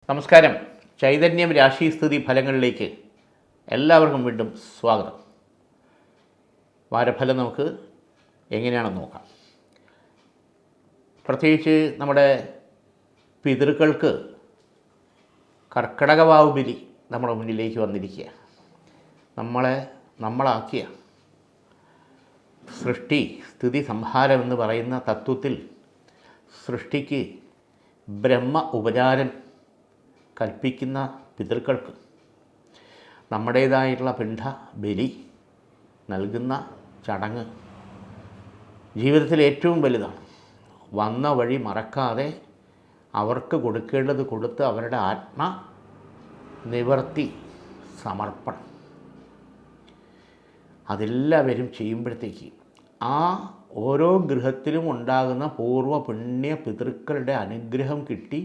നമസ്കാരം. ചൈതന്യം രാശിസ്ഥിതി ഫലങ്ങളിലേക്ക് എല്ലാവർക്കും വീണ്ടും സ്വാഗതം. വാരഫലം നമുക്ക് എങ്ങനെയാണെന്ന് നോക്കാം. പ്രത്യേകിച്ച് നമ്മുടെ പിതൃക്കൾക്ക് കർക്കടകവാവ് ബലി നമ്മുടെ മുന്നിലേക്ക് വന്നിരിക്കുക. നമ്മളാക്കിയ സൃഷ്ടി സ്ഥിതി സംഹാരം എന്ന് പറയുന്ന തത്വത്തിൽ സൃഷ്ടിക്ക് ബ്രഹ്മ ഉപചാരം കൽപ്പിക്കുന്ന പിതൃക്കൾക്ക് നമ്മുടേതായിട്ടുള്ള പിണ്ഡ ബലി നൽകുന്ന ചടങ്ങ് ജീവിതത്തിൽ ഏറ്റവും വലുതാണ്. വന്ന വഴി മറക്കാതെ അവർക്ക് കൊടുക്കേണ്ടത് കൊടുത്ത് അവരുടെ ആത്മനിവർത്തി സമർപ്പണം അതെല്ലാവരും ചെയ്യുമ്പോഴത്തേക്ക് ആ ഓരോ ഗൃഹത്തിലും ഉണ്ടാകുന്ന പൂർവ്വ പുണ്യ പിതൃക്കളുടെ അനുഗ്രഹം കിട്ടി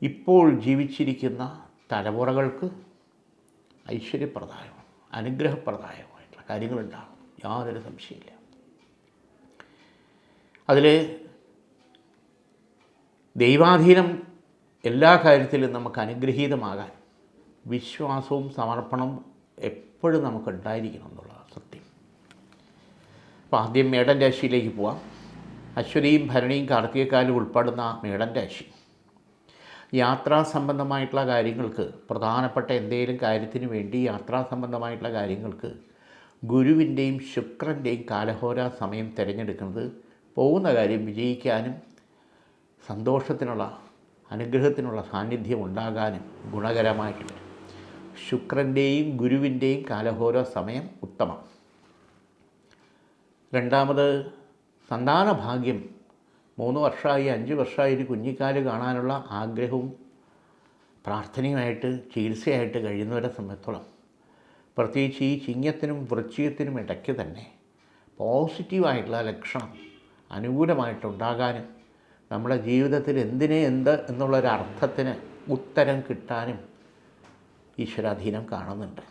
ഇപ്പോൾ ജീവിച്ചിരിക്കുന്ന തലമുറകൾക്ക് ഐശ്വര്യപ്രദായവും അനുഗ്രഹപ്രദായവുമായിട്ടുള്ള കാര്യങ്ങളുണ്ടാകും. യാതൊരു സംശയമില്ല. അതിൽ ദൈവാധീനം എല്ലാ കാര്യത്തിലും നമുക്ക് അനുഗ്രഹീതമാകാൻ വിശ്വാസവും സമർപ്പണവും എപ്പോഴും നമുക്കുണ്ടായിരിക്കണം എന്നുള്ളതാണ് സത്യം. അപ്പോൾ ആദ്യം മേടൻ രാശിയിലേക്ക് പോവാം. അശ്വതിയും ഭരണിയും കാർത്തികക്കാലും ഉൾപ്പെടുന്ന മേടൻ രാശി യാത്രാ സംബന്ധമായിട്ടുള്ള കാര്യങ്ങൾക്ക്, പ്രധാനപ്പെട്ട എന്തെങ്കിലും കാര്യത്തിന് വേണ്ടി യാത്രാ സംബന്ധമായിട്ടുള്ള കാര്യങ്ങൾക്ക് ഗുരുവിൻ്റെയും ശുക്രൻ്റെയും കാലഹോര സമയം തിരഞ്ഞെടുക്കുന്നത് പോകുന്ന കാര്യം വിജയിക്കാനും സന്തോഷത്തിനുള്ള അനുഗ്രഹത്തിനുള്ള സാന്നിധ്യം ഉണ്ടാകാനും ഗുണകരമായിട്ട് വരും. ശുക്രൻ്റെയും ഗുരുവിൻ്റെയും കാലഹോര സമയം ഉത്തമം. രണ്ടാമത്, സന്താന ഭാഗ്യം. 3 വർഷമായി 5 വർഷമായി ഒരു കുഞ്ഞിക്കാല് കാണാനുള്ള ആഗ്രഹവും പ്രാർത്ഥനയുമായിട്ട് ചികിത്സയായിട്ട് കഴിയുന്നവരെ സംബന്ധിച്ചോളം, പ്രത്യേകിച്ച് ഈ ചിങ്ങത്തിനും വൃശ്ചികത്തിനും ഇടയ്ക്ക് തന്നെ പോസിറ്റീവായിട്ടുള്ള ലക്ഷണം അനുകൂലമായിട്ടുണ്ടാകാനും നമ്മുടെ ജീവിതത്തിൽ എന്ത് എന്നുള്ളൊരർത്ഥത്തിന് ഉത്തരം കിട്ടാനും ഈശ്വരാധീനം കാണുന്നുണ്ട്.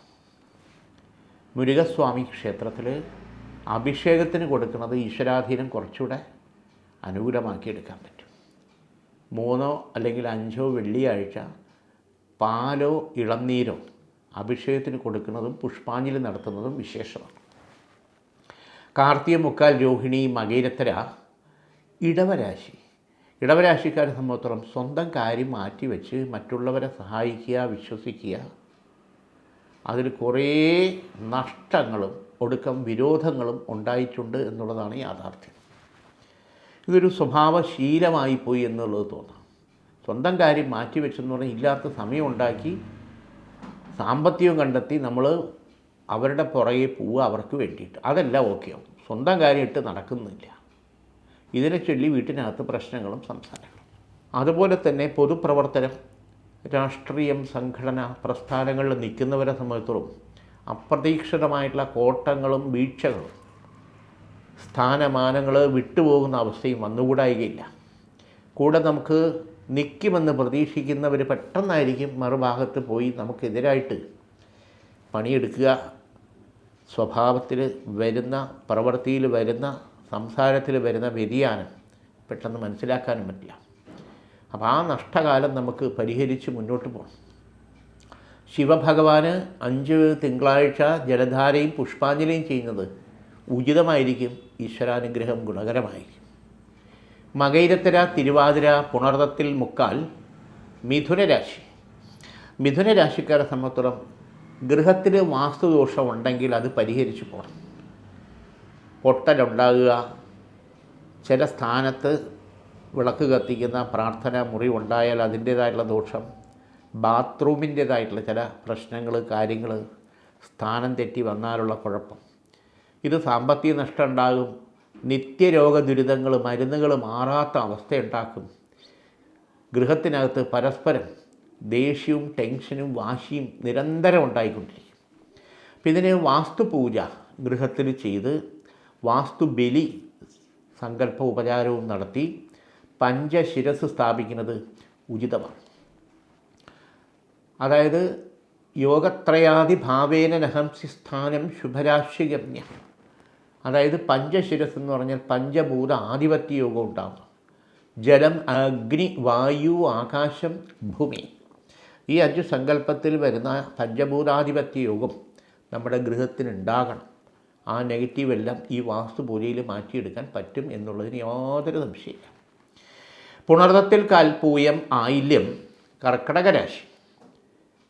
മുരുകസ്വാമി ക്ഷേത്രത്തിൽ അഭിഷേകത്തിന് കൊടുക്കുന്നത് ഈശ്വരാധീനം കുറച്ചുകൂടെ അനുകൂലമാക്കിയെടുക്കാൻ പറ്റും. 3 അല്ലെങ്കിൽ 5 വെള്ളിയാഴ്ച പാലോ ഇളനീരോ അഭിഷേകത്തിന് കൊടുക്കുന്നതും പുഷ്പാഞ്ജലി നടത്തുന്നതും വിശേഷമാണ്. കാർത്തിക മുക്കാൽ രോഹിണി മകയിരത്തര ഇടവരാശിക്കാരെ സംബന്ധിച്ചിടത്തോളം സ്വന്തം കാര്യം മാറ്റിവെച്ച് മറ്റുള്ളവരെ സഹായിക്കുക, വിശ്വസിക്കുക, അതിൽ കുറേ നഷ്ടങ്ങളും ഒടുക്കം വിരോധങ്ങളും ഉണ്ടായിട്ടുണ്ട് എന്നുള്ളതാണ് യാഥാർത്ഥ്യം. ഇതൊരു സ്വഭാവശീലമായിപ്പോയി എന്നുള്ളത് തോന്നാം. സ്വന്തം കാര്യം മാറ്റിവെച്ചെന്ന് പറഞ്ഞാൽ ഇല്ലാത്ത സമയം ഉണ്ടാക്കി സാമ്പത്തികം കണ്ടെത്തി നമ്മൾ അവരുടെ പുറകെ പോവുക അവർക്ക് വേണ്ടിയിട്ട്. അതല്ല ഓക്കെയാവും. സ്വന്തം കാര്യമായിട്ട് നടക്കുന്നില്ല. ഇതിനെ ചൊല്ലി വീട്ടിനകത്ത് പ്രശ്നങ്ങളും സംസാരങ്ങളും. അതുപോലെ തന്നെ പൊതുപ്രവർത്തനം, രാഷ്ട്രീയം, സംഘടന, പ്രസ്ഥാനങ്ങളിൽ നിൽക്കുന്നവരെ സംബന്ധിച്ചിടത്തോളം അപ്രതീക്ഷിതമായിട്ടുള്ള കോട്ടങ്ങളും വീഴ്ചകളും സ്ഥാനമാനങ്ങൾ വിട്ടുപോകുന്ന അവസ്ഥയും വന്നുകൂടായികയില്ല. കൂടെ നമുക്ക് നിൽക്കുമെന്ന് പ്രതീക്ഷിക്കുന്നവർ പെട്ടെന്നായിരിക്കും മറുഭാഗത്ത് പോയി നമുക്കെതിരായിട്ട് പണിയെടുക്കുക. സ്വഭാവത്തിൽ വരുന്ന, പ്രവൃത്തിയിൽ വരുന്ന, സംസാരത്തിൽ വരുന്ന വ്യതിയാനം പെട്ടെന്ന് മനസ്സിലാക്കാനും പറ്റില്ല. അപ്പോൾ ആ നഷ്ടകാലം നമുക്ക് പരിഹരിച്ച് മുന്നോട്ട് പോകണം. ശിവഭഗവാന് 5 തിങ്കളാഴ്ച ജലധാരയും പുഷ്പാഞ്ജലിയും ചെയ്യുന്നത് ഉചിതമായിരിക്കും. ഈശ്വരാനുഗ്രഹം ഗുണകരമായിരിക്കും. മകയിരത്തര തിരുവാതിര പുണർതത്തിൽ മുക്കാൽ മിഥുനരാശിക്കാരെ സംബന്ധിച്ചിടത്തോളം ഗൃഹത്തിൽ വാസ്തുദോഷം ഉണ്ടെങ്കിൽ അത് പരിഹരിച്ചു പോകണം. പൊട്ടലുണ്ടാകുക, ചില സ്ഥാനത്ത് വിളക്ക് കത്തിക്കുന്ന പ്രാർത്ഥന മുറി ഉണ്ടായാൽ അതിൻ്റേതായിട്ടുള്ള ദോഷം, ബാത്റൂമിൻ്റേതായിട്ടുള്ള ചില പ്രശ്നങ്ങൾ, കാര്യങ്ങൾ, സ്ഥാനം തെറ്റി വന്നാലുള്ള കുഴപ്പം, ഇത് സാമ്പത്തിക നഷ്ടം ഉണ്ടാകും. നിത്യരോഗ ദുരിതങ്ങൾ, മരുന്നുകൾ മാറാത്ത അവസ്ഥയുണ്ടാക്കും. ഗൃഹത്തിനകത്ത് പരസ്പരം ദേഷ്യവും ടെൻഷനും വാശിയും നിരന്തരം ഉണ്ടായിക്കൊണ്ടിരിക്കും. അപ്പം ഇതിന് വാസ്തുപൂജ ഗൃഹത്തിൽ ചെയ്ത് വാസ്തുബലി സങ്കല്പ ഉപചാരവും നടത്തി പഞ്ചശിരസ് സ്ഥാപിക്കുന്നത് ഉചിതമാണ്. അതായത് യോഗത്രയാദി ഭാവേന നഹംസി സ്ഥാനം ശുഭരാശിഗമ്യ. അതായത് പഞ്ചശിരസ് എന്ന് പറഞ്ഞാൽ പഞ്ചഭൂത ആധിപത്യ യോഗം ഉണ്ടാകും. ജലം, അഗ്നി, വായു, ആകാശം, ഭൂമി. ഈ 5 സങ്കല്പത്തിൽ വരുന്ന പഞ്ചഭൂതാധിപത്യ യോഗം നമ്മുടെ ഗൃഹത്തിനുണ്ടാകണം. ആ നെഗറ്റീവെല്ലാം ഈ വാസ്തുപൂജയിൽ മാറ്റിയെടുക്കാൻ പറ്റും എന്നുള്ളതിന് യാതൊരു സംശയമില്ല. പുണർതത്തിൽ കാൽപൂയം ആയില്യം കർക്കടക രാശി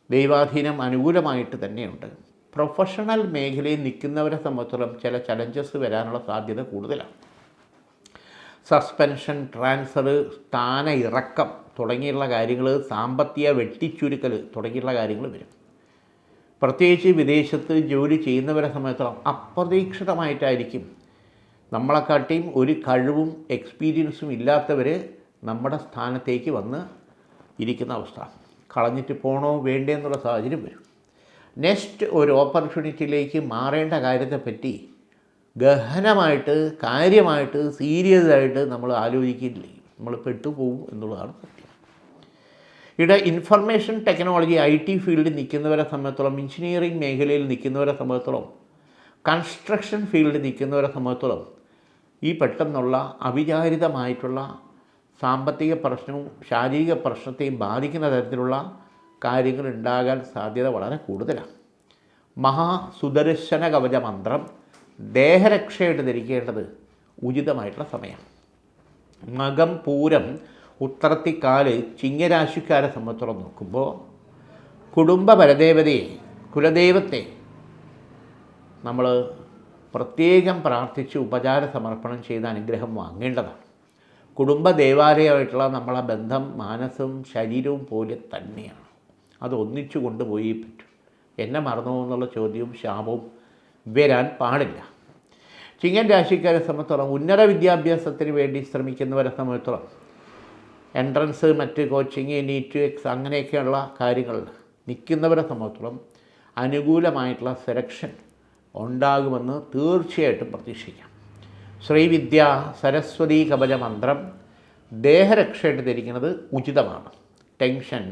ദൈവാധീനം അനുകൂലമായിട്ട് തന്നെയുണ്ട്. പ്രൊഫഷണൽ മേഖലയിൽ നിൽക്കുന്നവരെ സംബന്ധിച്ചിടത്തോളം ചില ചലഞ്ചസ് വരാനുള്ള സാധ്യത കൂടുതലാണ്. സസ്പെൻഷൻ, ട്രാൻസ്ഫർ, സ്ഥാന ഇറക്കം തുടങ്ങിയുള്ള കാര്യങ്ങൾ, സാമ്പത്തിക വെട്ടിച്ചുരുക്കൽ തുടങ്ങിയുള്ള കാര്യങ്ങൾ വരും. പ്രത്യേകിച്ച് വിദേശത്ത് ജോലി ചെയ്യുന്നവരെ സംബന്ധിച്ചിടത്തോളം അപ്രതീക്ഷിതമായിട്ടായിരിക്കും നമ്മളെക്കാട്ടിയും ഒരു കഴിവും എക്സ്പീരിയൻസും ഇല്ലാത്തവർ നമ്മുടെ സ്ഥാനത്തേക്ക് വന്ന് ഇരിക്കുന്ന അവസ്ഥ. കളഞ്ഞിട്ട് പോകണോ വേണ്ടേ എന്നുള്ള സാഹചര്യം വരും. നെക്സ്റ്റ് ഒരു ഓപ്പർച്യൂണിറ്റിയിലേക്ക് മാറേണ്ട കാര്യത്തെപ്പറ്റി ഗഹനമായിട്ട്, കാര്യമായിട്ട്, സീരിയസ് ആയിട്ട് നമ്മൾ ആലോചിക്കില്ലേ, നമ്മൾ പെട്ടുപോകും എന്നുള്ളതാണ് സത്യം. ഇവിടെ ഇൻഫർമേഷൻ ടെക്നോളജി, IT ഫീൽഡിൽ നിൽക്കുന്നവരെ സംബന്ധിച്ചോളം, എഞ്ചിനീയറിംഗ് മേഖലയിൽ നിൽക്കുന്നവരെ സംബന്ധിച്ചോളം, കൺസ്ട്രക്ഷൻ ഫീൽഡിൽ നിൽക്കുന്നവരെ സംബന്ധിച്ചോളം ഈ പെട്ടെന്നുള്ള അവിചാരിതമായിട്ടുള്ള സാമ്പത്തിക പ്രശ്നവും ശാരീരിക പ്രശ്നത്തെയും ബാധിക്കുന്ന തരത്തിലുള്ള കാര്യങ്ങൾ ഉണ്ടാകാൻ സാധ്യത വളരെ കൂടുതലാണ്. മഹാസുദർശന കവച മന്ത്രം ദേഹരക്ഷയായിട്ട് ധരിക്കേണ്ടത് ഉചിതമായിട്ടുള്ള സമയമാണ്. മകം, പൂരം, ഉത്രത്തിക്കാല്, ചിങ്ങരാശിക്കാരെ സംബന്ധിച്ചോളം നോക്കുമ്പോൾ കുടുംബ പരദേവതയെ, കുലദൈവത്തെ നമ്മൾ പ്രത്യേകം പ്രാർത്ഥിച്ച് ഉപചാര സമർപ്പണം ചെയ്ത് അനുഗ്രഹം വാങ്ങേണ്ടതാണ്. കുടുംബ ദേവാലയമായിട്ടുള്ള നമ്മളെ ബന്ധം മാനസവും ശരീരവും പോലെ തന്നെയാണ്. അത് ഒന്നിച്ചു കൊണ്ടുപോയി പറ്റും. എന്നെ മറന്നു എന്നുള്ള ചോദ്യവും ശാപവും വരാൻ പാടില്ല. ചിങ്ങൻ രാശിക്കാരെ സംബന്ധിച്ചോളം ഉന്നത വിദ്യാഭ്യാസത്തിന് വേണ്ടി ശ്രമിക്കുന്നവരെ സംബന്ധിച്ചോളം എൻട്രൻസ്, മറ്റ് കോച്ചിങ്, നീറ്റ്, അങ്ങനെയൊക്കെയുള്ള കാര്യങ്ങൾ നിൽക്കുന്നവരെ സംബന്ധിച്ചോളം അനുകൂലമായിട്ടുള്ള സെലക്ഷൻ ഉണ്ടാകുമെന്ന് തീർച്ചയായിട്ടും പ്രതീക്ഷിക്കാം. ശ്രീവിദ്യ സരസ്വതി കവച മന്ത്രം ദേഹരക്ഷയായിട്ട് ധരിക്കുന്നത് ഉചിതമാണ്. ടെൻഷൻ,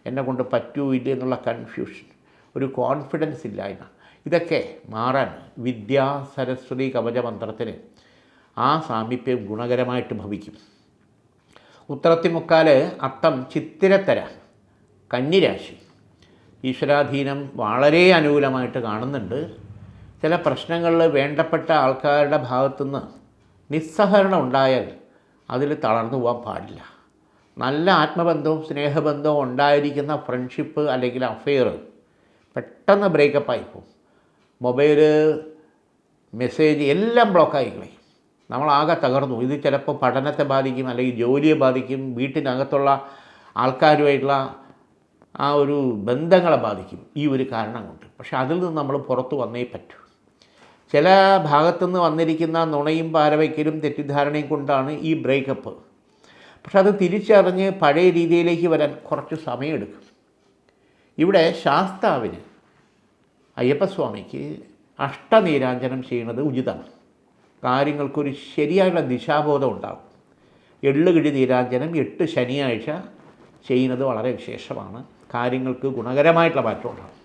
എന്നെ കൊണ്ട് പറ്റൂല്ല എന്നുള്ള കൺഫ്യൂഷൻ, ഒരു കോൺഫിഡൻസ് ഇല്ലായ്മ, ഇതൊക്കെ മാറാൻ വിദ്യാ സരസ്വതി കവച മന്ത്രത്തിന് ആ സാമീപ്യം ഗുണകരമായിട്ട് ഭവിക്കും. ഉത്രത്തിമുക്കാല്, അത്തം, ചിത്തിരത്തര കന്നിരാശി ഈശ്വരാധീനം വളരെ അനുകൂലമായിട്ട് കാണുന്നുണ്ട്. ചില പ്രശ്നങ്ങളിൽ വേണ്ടപ്പെട്ട ആൾക്കാരുടെ ഭാഗത്തുനിന്ന് നിസ്സഹകരണം ഉണ്ടായാൽ അതിൽ തളർന്നു പോകാൻ പാടില്ല. നല്ല ആത്മബന്ധവും സ്നേഹബന്ധവും ഉണ്ടായിരിക്കുന്ന ഫ്രണ്ട്ഷിപ്പ് അല്ലെങ്കിൽ അഫെയർ പെട്ടെന്ന് ബ്രേക്കപ്പായി പോകും. മൊബൈൽ, മെസ്സേജ് എല്ലാം ബ്ലോക്കായിക്കളയും. നമ്മളാകെ തകർന്നു. ഇത് ചിലപ്പോൾ പഠനത്തെ ബാധിക്കും, അല്ലെങ്കിൽ ജോലിയെ ബാധിക്കും, വീട്ടിനകത്തുള്ള ആൾക്കാരുമായിട്ടുള്ള ആ ഒരു ബന്ധങ്ങളെ ബാധിക്കും ഈ ഒരു കാരണം കൊണ്ട്. പക്ഷെ അതിൽ നിന്ന് നമ്മൾ പുറത്തു വന്നേ പറ്റൂ. ചില ഭാഗത്തുനിന്ന് വന്നിരിക്കുന്ന നുണയും പാരവയ്ക്കലും തെറ്റിദ്ധാരണയും കൊണ്ടാണ് ഈ ബ്രേക്കപ്പ്. പക്ഷെ അത് തിരിച്ചറിഞ്ഞ് പഴയ രീതിയിലേക്ക് വരാൻ കുറച്ച് സമയമെടുക്കും. ഇവിടെ ശാസ്താവിന്, അയ്യപ്പസ്വാമിക്ക് അഷ്ടനീരാഞ്ജനം ചെയ്യുന്നത് ഉചിതമാണ്. കാര്യങ്ങൾക്കൊരു ശരിയായുള്ള ദിശാബോധം ഉണ്ടാകും. എള്ളുകിഴി നീരാഞ്ജനം 8 ശനിയാഴ്ച ചെയ്യുന്നത് വളരെ വിശേഷമാണ്. കാര്യങ്ങൾക്ക് ഗുണകരമായിട്ടുള്ള മാറ്റം ഉണ്ടാകും.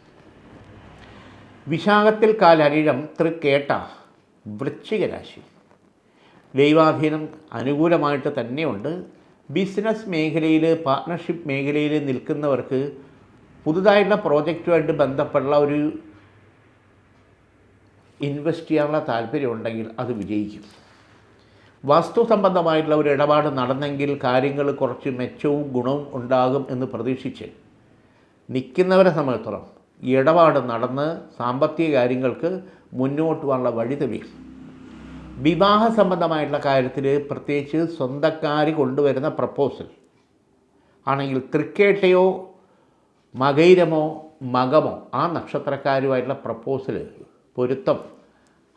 വിശാഖത്തിൽ കാലനിഴം, തൃക്കേട്ട വൃശ്ചിക രാശി ദൈവാധീനം അനുകൂലമായിട്ട് തന്നെയുണ്ട്. ബിസിനസ് മേഖലയിൽ, പാർട്ട്ണർഷിപ്പ് മേഖലയിൽ നിൽക്കുന്നവർക്ക് പുതുതായിട്ടുള്ള പ്രോജക്റ്റുമായിട്ട് ബന്ധപ്പെട്ടുള്ള ഒരു ഇൻവെസ്റ്റ് ചെയ്യാനുള്ള താല്പര്യമുണ്ടെങ്കിൽ അത് വിജയിക്കും. വസ്തു സംബന്ധമായിട്ടുള്ള ഒരു ഇടപാട് നടന്നെങ്കിൽ കാര്യങ്ങൾ കുറച്ച് മെച്ചവും ഗുണവും ഉണ്ടാകും എന്ന് പ്രതീക്ഷിച്ച് നിൽക്കുന്നവരെ സംബന്ധിച്ചിടത്തോളം ഈ ഇടപാട് നടന്ന് സാമ്പത്തിക കാര്യങ്ങൾക്ക് മുന്നോട്ട് പോകാനുള്ള വഴി തെളിയും. വിവാഹ സംബന്ധമായിട്ടുള്ള കാര്യത്തിൽ പ്രത്യേകിച്ച് സ്വന്തക്കാർ കൊണ്ടുവരുന്ന പ്രപ്പോസൽ ആണെങ്കിൽ തൃക്കേട്ടയോ മകൈരമോ മകമോ ആ നക്ഷത്രക്കാരുമായിട്ടുള്ള പ്രപ്പോസൽ പൊരുത്തം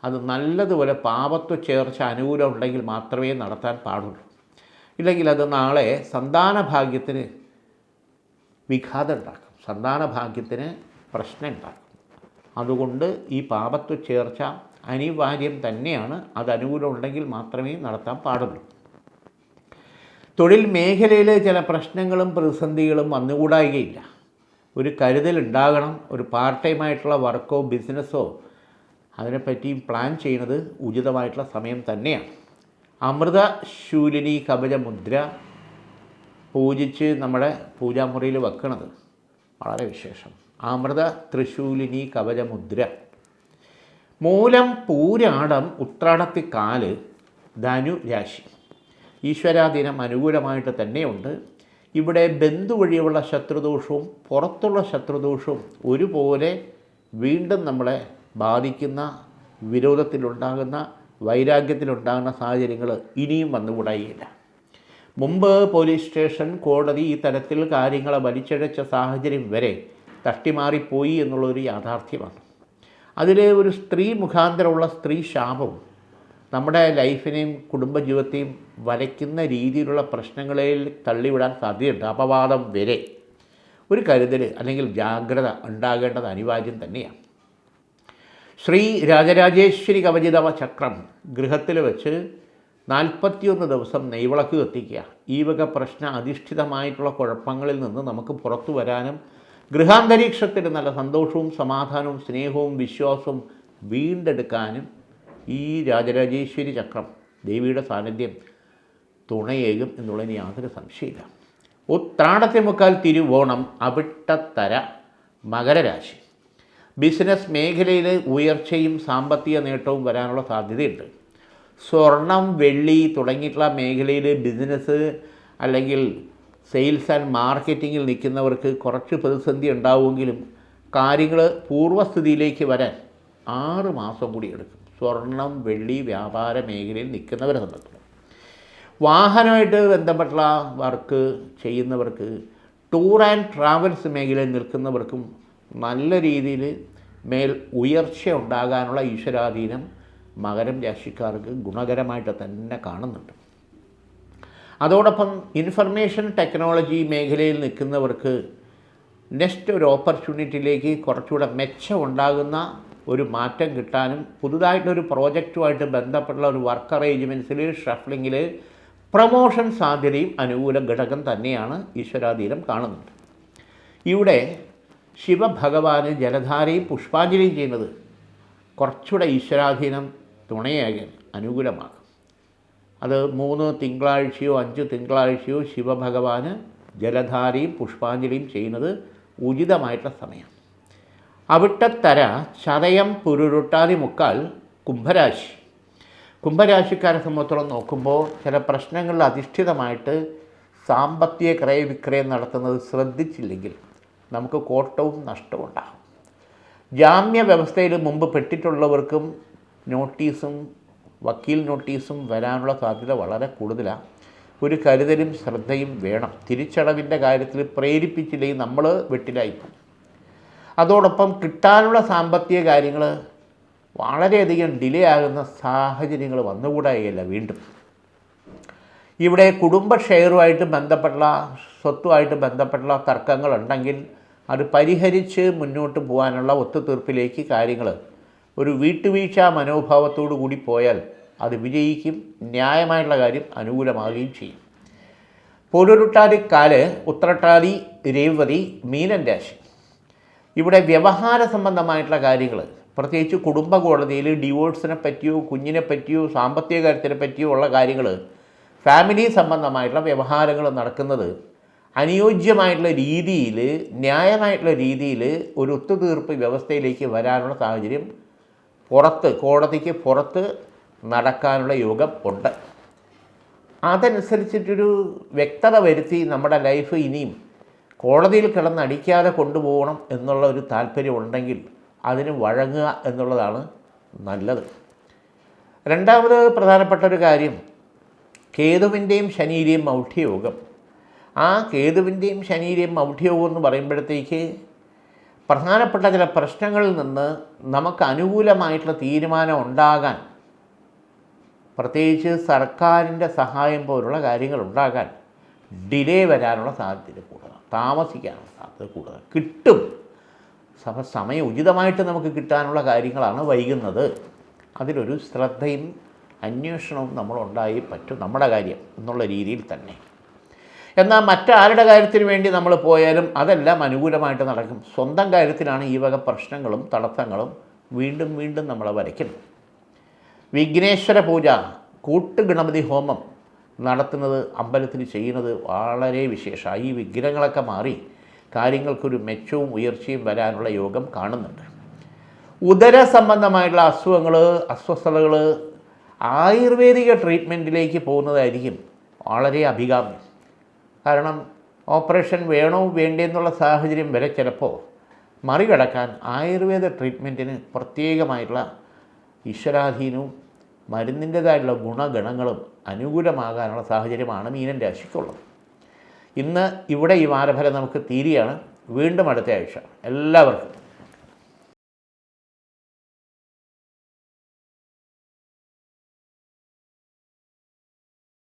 അത് നല്ലതുപോലെ പാപത്വ ചേർച്ച അനുകൂലം ഉണ്ടെങ്കിൽ മാത്രമേ നടത്താൻ പാടുള്ളൂ. ഇല്ലെങ്കിൽ അത് നാളെ സന്താന ഭാഗ്യത്തിന് വിഘാതം ഉണ്ടാക്കും, സന്താന ഭാഗ്യത്തിന് പ്രശ്നം ഉണ്ടാക്കും. അതുകൊണ്ട് ഈ പാപത്വ ചേർച്ച അനിവാര്യം തന്നെയാണ്. അത് അനുകൂലം ഉണ്ടെങ്കിൽ മാത്രമേ നടത്താൻ പാടുള്ളൂ. തൊഴിൽ മേഖലയിൽ ചില പ്രശ്നങ്ങളും പ്രതിസന്ധികളും വന്നുകൂടായികയില്ല. ഒരു കരുതലുണ്ടാകണം. ഒരു പാർട്ട് ടൈമായിട്ടുള്ള വർക്കോ ബിസിനസ്സോ അതിനെപ്പറ്റി പ്ലാൻ ചെയ്യുന്നത് ഉചിതമായിട്ടുള്ള സമയം തന്നെയാണ്. അമൃത ശൂലിനി കവച മുദ്ര പൂജിച്ച് നമ്മുടെ പൂജാമുറിയിൽ വെക്കുന്നത് വളരെ വിശേഷം. അമൃത തൃശൂലിനി കവചമുദ്ര. മൂലം പൂരാടം ഉത്രാടത്തിക്കാല് ധനു രാശി. ഈശ്വരാധീനം അനുകൂലമായിട്ട് തന്നെയുണ്ട്. ഇവിടെ ബന്ധു വഴിയുള്ള ശത്രുദോഷവും പുറത്തുള്ള ശത്രുദോഷവും ഒരുപോലെ വീണ്ടും നമ്മളെ ബാധിക്കുന്ന, വിരോധത്തിലുണ്ടാകുന്ന, വൈരാഗ്യത്തിലുണ്ടാകുന്ന സാഹചര്യങ്ങൾ ഇനിയും വന്നുകൂടായില്ല. മുമ്പ് പോലീസ് സ്റ്റേഷൻ, കോടതി ഈ തരത്തിൽ കാര്യങ്ങളെ വലിച്ചിഴച്ച സാഹചര്യം വരെ തട്ടിമാറിപ്പോയി എന്നുള്ളൊരു യാഥാർത്ഥ്യമാണ്. അതിൽ ഒരു സ്ത്രീ മുഖാന്തരമുള്ള സ്ത്രീ ശാപവും നമ്മുടെ ലൈഫിനെയും കുടുംബജീവിതത്തെയും വരയ്ക്കുന്ന രീതിയിലുള്ള പ്രശ്നങ്ങളിൽ തള്ളിവിടാൻ സാധ്യതയുണ്ട്. അപവാദം വരെ ഒരു കരുതൽ അല്ലെങ്കിൽ ജാഗ്രത ഉണ്ടാകേണ്ടത് അനിവാര്യം തന്നെയാണ്. ശ്രീ രാജരാജേശ്വരി കവചിതവ ചക്രം ഗൃഹത്തിൽ വെച്ച് 41 ദിവസം നെയ്വിളക്ക് കത്തിക്കുക. ഈ വക പ്രശ്ന അധിഷ്ഠിതമായിട്ടുള്ള കുഴപ്പങ്ങളിൽ നിന്ന് നമുക്ക് പുറത്തു വരാനും ഗൃഹാന്തരീക്ഷത്തിൽ നല്ല സന്തോഷവും സമാധാനവും സ്നേഹവും വിശ്വാസവും വീണ്ടെടുക്കാനും ഈ രാജരാജേശ്വരി ചക്രം ദേവിയുടെ സാന്നിധ്യം തുണയേകും എന്നുള്ളതിന് യാതൊരു സംശയമില്ല. ഉത്രാടത്തെ മുക്കാൽ തിരുവോണം അവിട്ടത്തര മകരരാശി. ബിസിനസ് മേഖലയിൽ ഉയർച്ചയും സാമ്പത്തിക നേട്ടവും വരാനുള്ള സാധ്യതയുണ്ട്. സ്വർണം, വെള്ളി തുടങ്ങിയിട്ടുള്ള മേഖലയിൽ ബിസിനസ് അല്ലെങ്കിൽ സെയിൽസ് ആൻഡ് മാർക്കറ്റിങ്ങിൽ നിൽക്കുന്നവർക്ക് കുറച്ച് പ്രതിസന്ധി ഉണ്ടാവുമെങ്കിലും കാര്യങ്ങൾ പൂർവ്വസ്ഥിതിയിലേക്ക് വരാൻ 6 മാസം കൂടി എടുക്കും. സ്വർണം, വെള്ളി വ്യാപാര മേഖലയിൽ നിൽക്കുന്നവരെ സംബന്ധിച്ച് വാഹനമായിട്ട് ബന്ധപ്പെട്ട വർക്ക് ചെയ്യുന്നവർക്ക്, ടൂർ ആൻഡ് ട്രാവൽസ് മേഖലയിൽ നിൽക്കുന്നവർക്കും നല്ല രീതിയിൽ മേൽ ഉയർച്ച ഉണ്ടാകാനുള്ള ഈശ്വരാധീനം മകരം രാശിക്കാർക്ക് ഗുണകരമായിട്ട് തന്നെ കാണുന്നുണ്ട്. അതോടൊപ്പം ഇൻഫർമേഷൻ ടെക്നോളജി മേഖലയിൽ നിൽക്കുന്നവർക്ക് നെക്സ്റ്റ് ഒരു ഓപ്പർച്യൂണിറ്റിയിലേക്ക് കുറച്ചുകൂടെ മെച്ചമുണ്ടാകുന്ന ഒരു മാറ്റം കിട്ടാനും പുതുതായിട്ടൊരു പ്രോജക്റ്റുമായിട്ട് ബന്ധപ്പെട്ടുള്ള ഒരു വർക്ക് അറേഞ്ച്മെൻറ്റ്സിൽ ഷഫ്ലിങ്ങിൽ പ്രമോഷൻ സാധ്യതയും അനുകൂല ഘടകം തന്നെയാണ് ഈശ്വരാധീനം കാണുന്നുണ്ട്. ഇവിടെ ശിവഭഗവാന് ജലധാരയും പുഷ്പാഞ്ജലിയും ചെയ്യുന്നത് കുറച്ചുകൂടെ ഈശ്വരാധീനം തുണയാകാൻ അനുകൂലമാകും. അത് 3 തിങ്കളാഴ്ചയോ 5 തിങ്കളാഴ്ചയോ ശിവഭഗവാന് ജലധാരയും പുഷ്പാഞ്ജലിയും ചെയ്യുന്നത് ഉചിതമായിട്ടുള്ള സമയം. അവിട്ടത്തര ചതയം പുരുരുട്ടാതി മുക്കാൽ കുംഭരാശി. കുംഭരാശിക്കാരെ സംബന്ധിച്ചോളം നോക്കുമ്പോൾ ചില പ്രശ്നങ്ങളിൽ അധിഷ്ഠിതമായിട്ട് സാമ്പത്തിക ക്രയവിക്രയം നടത്തുന്നത് ശ്രദ്ധിച്ചില്ലെങ്കിൽ നമുക്ക് കോട്ടവും നഷ്ടവും ഉണ്ടാകും. ജാമ്യ വ്യവസ്ഥയിൽ മുമ്പ് പെട്ടിട്ടുള്ളവർക്കും നോട്ടീസും വക്കീൽ നോട്ടീസും വരാനുള്ള സാധ്യത വളരെ കൂടുതലാണ്. ഒരു കരുതലും ശ്രദ്ധയും വേണം. തിരിച്ചടവിൻ്റെ കാര്യത്തിൽ പ്രേരിപ്പിച്ചില്ലെങ്കിൽ നമ്മൾ വെട്ടിലായിപ്പോകും. അതോടൊപ്പം കിട്ടാനുള്ള സാമ്പത്തിക കാര്യങ്ങൾ വളരെയധികം ഡിലേ ആകുന്ന സാഹചര്യങ്ങൾ വന്നുകൂടായില്ല. വീണ്ടും ഇവിടെ കുടുംബ ഷെയറുമായിട്ട് ബന്ധപ്പെട്ട സ്വത്തുമായിട്ട് ബന്ധപ്പെട്ടുള്ള തർക്കങ്ങളുണ്ടെങ്കിൽ അത് പരിഹരിച്ച് മുന്നോട്ട് പോകാനുള്ള ഒത്തുതീർപ്പിലേക്ക് കാര്യങ്ങൾ ഒരു വീട്ടുവീഴ്ച മനോഭാവത്തോടു കൂടി പോയാൽ അത് വിജയിക്കും. ന്യായമായിട്ടുള്ള കാര്യം അനുകൂലമാകുകയും ചെയ്യും. പൂരുരുട്ടാതിക്കാല് ഉത്രട്ടാതി രേവതി മീനൻ രാശി. ഇവിടെ വ്യവഹാര സംബന്ധമായിട്ടുള്ള കാര്യങ്ങൾ, പ്രത്യേകിച്ച് കുടുംബ കോടതിയിൽ ഡിവോഴ്സിനെ പറ്റിയോ കുഞ്ഞിനെ പറ്റിയോ സാമ്പത്തിക കാര്യത്തിനെ പറ്റിയോ ഉള്ള കാര്യങ്ങൾ, ഫാമിലി സംബന്ധമായിട്ടുള്ള വ്യവഹാരങ്ങൾ നടക്കുന്നത് അനുയോജ്യമായിട്ടുള്ള രീതിയിൽ, ന്യായമായിട്ടുള്ള രീതിയിൽ ഒരു ഒത്തുതീർപ്പ് വ്യവസ്ഥയിലേക്ക് വരാനുള്ള സാഹചര്യം കോടതിക്ക് പുറത്ത് നടക്കാനുള്ള യോഗം ഉണ്ട്. അതനുസരിച്ചിട്ടൊരു വ്യക്തത വരുത്തി നമ്മുടെ ലൈഫ് ഇനിയും കോടതിയിൽ കിടന്നടിക്കാതെ കൊണ്ടുപോകണം എന്നുള്ള ഒരു താല്പര്യം ഉണ്ടെങ്കിൽ അതിന് വഴങ്ങുക എന്നുള്ളതാണ് നല്ലത്. രണ്ടാമത് പ്രധാനപ്പെട്ട ഒരു കാര്യം കേതുവിൻ്റെയും ശനിയുടെയും മൗഢ്യയോഗം. ആ കേതുവിൻ്റെയും ശനിയുടെയും മൗഢ്യയോഗം എന്ന് പറയുമ്പോഴത്തേക്ക് പ്രധാനപ്പെട്ട ചില പ്രശ്നങ്ങളിൽ നിന്ന് നമുക്ക് അനുകൂലമായിട്ടുള്ള തീരുമാനം ഉണ്ടാകാൻ, പ്രത്യേകിച്ച് സർക്കാരിൻ്റെ സഹായം പോലുള്ള കാര്യങ്ങൾ ഉണ്ടാകാൻ ഡിലേ വരാനുള്ള സാധ്യത കൂടുതലാണ്. താമസിക്കാനുള്ള സാധ്യത കൂടുതൽ. കിട്ടും, സമയം ഉചിതമായിട്ട് നമുക്ക് കിട്ടാനുള്ള കാര്യങ്ങളാണ് വൈകുന്നത്. അതിലൊരു ശ്രദ്ധയും അന്വേഷണവും നമ്മളുണ്ടായി പറ്റും നമ്മുടെ കാര്യം എന്നുള്ള രീതിയിൽ തന്നെ. എന്നാൽ മറ്റാരുടെ കാര്യത്തിന് വേണ്ടി നമ്മൾ പോയാലും അതെല്ലാം അനുകൂലമായിട്ട് നടക്കും. സ്വന്തം കാര്യത്തിലാണ് ഈ വക പ്രശ്നങ്ങളും തടസ്സങ്ങളും വീണ്ടും വീണ്ടും നമ്മളെ വരയ്ക്കുന്നത്. വിഘ്നേശ്വര പൂജ, കൂട്ടുഗണപതി ഹോമം നടത്തുന്നത് അമ്പലത്തിൽ ചെയ്യുന്നത് വളരെ വിശേഷമാണ്. ഈ വിഘ്നങ്ങളൊക്കെ മാറി കാര്യങ്ങൾക്കൊരു മെച്ചവും ഉയർച്ചയും വരാനുള്ള യോഗം കാണുന്നുണ്ട്. ഉദര സംബന്ധമായിട്ടുള്ള അസുഖങ്ങൾ, അസ്വസ്ഥതകൾ ആയുർവേദിക ട്രീറ്റ്മെൻറ്റിലേക്ക് പോകുന്നതായിരിക്കും വളരെ അഭികാമ്യം. കാരണം ഓപ്പറേഷൻ വേണോ വേണ്ടേ എന്നുള്ള സാഹചര്യം വരെ ചിലപ്പോൾ മറികടക്കാൻ ആയുർവേദ ട്രീറ്റ്മെൻറ്റിന് പ്രത്യേകമായിട്ടുള്ള ഈശ്വരാധീനവും മരുന്നിൻ്റേതായിട്ടുള്ള ഗുണഗണങ്ങളും അനുകൂലമാകാനുള്ള സാഹചര്യമാണ് മീനൻ രാശിക്കുള്ളത്. ഇന്ന് ഇവിടെ ഈ വാരഫലം നമുക്ക് തീരുകയാണ്. വീണ്ടും അടുത്ത ആഴ്ച. എല്ലാവർക്കും